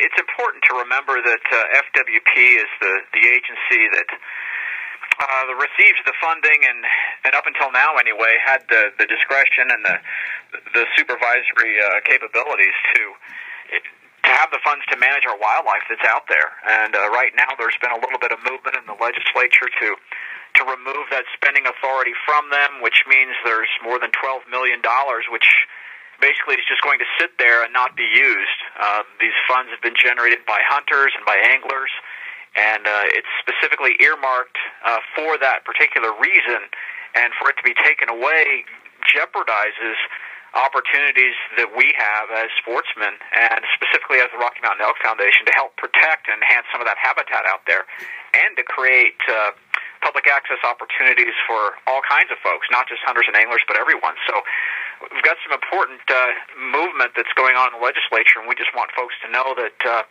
it's important to remember that FWP is the agency that receives the funding and up until now anyway had the discretion and the supervisory capabilities to have the funds to manage our wildlife that's out there. And right now there's been a little bit of movement in the legislature to remove that spending authority from them, which means there's more than $12 million, which basically is just going to sit there and not be used. These funds have been generated by hunters and by anglers, and it's specifically earmarked for that particular reason, and for it to be taken away jeopardizes opportunities that we have as sportsmen, and specifically as the Rocky Mountain Elk Foundation, to help protect and enhance some of that habitat out there, and to create public access opportunities for all kinds of folks, not just hunters and anglers, but everyone. So we've got some important movement that's going on in the legislature, and we just want folks to know that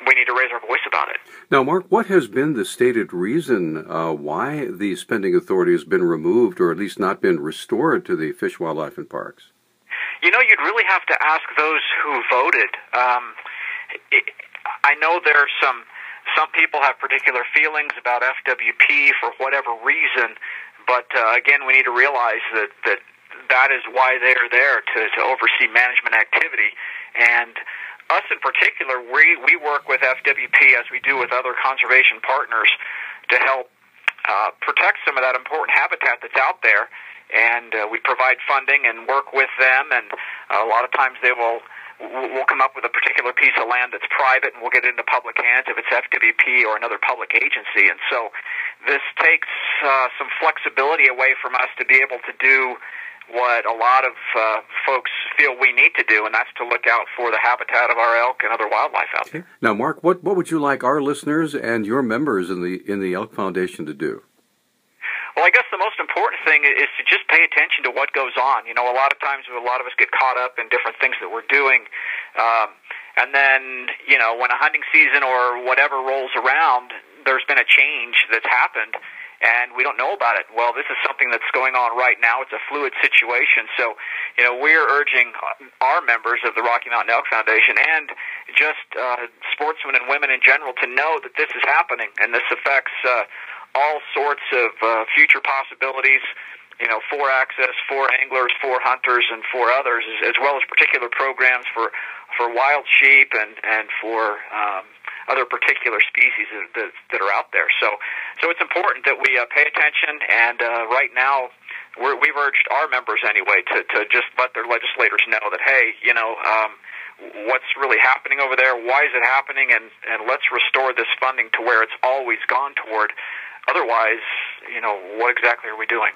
we need to raise our voice about it. Now, Mark, what has been the stated reason why the spending authority has been removed, or at least not been restored to the Fish, Wildlife, and Parks? You know, you'd really have to ask those who voted. I know there are some people have particular feelings about FWP for whatever reason, but again, we need to realize that is why they are there, to oversee management activity. And us in particular, we work with FWP as we do with other conservation partners to help protect some of that important habitat that's out there. And we provide funding and work with them, and a lot of times we'll come up with a particular piece of land that's private, and we'll get it into public hands if it's FWP or another public agency. And so this takes some flexibility away from us to be able to do what a lot of folks feel we need to do, and that's to look out for the habitat of our elk and other wildlife out there. Now, Mark, what would you like our listeners and your members in the Elk Foundation to do? Well, I guess the most important thing is to just pay attention to what goes on. You know, a lot of times a lot of us get caught up in different things that we're doing, and then, you know, when a hunting season or whatever rolls around, there's been a change that's happened, and we don't know about it. Well, this is something that's going on right now. It's a fluid situation. So, you know, we're urging our members of the Rocky Mountain Elk Foundation and just sportsmen and women in general to know that this is happening, and this affects all sorts of future possibilities, you know, for access, for anglers, for hunters, and for others, as well as particular programs for wild sheep and for other particular species that are out there. So it's important that we pay attention, and right now we've urged our members anyway to just let their legislators know that, hey, you know, what's really happening over there, why is it happening, and let's restore this funding to where it's always gone toward. Otherwise, you know, what exactly are we doing?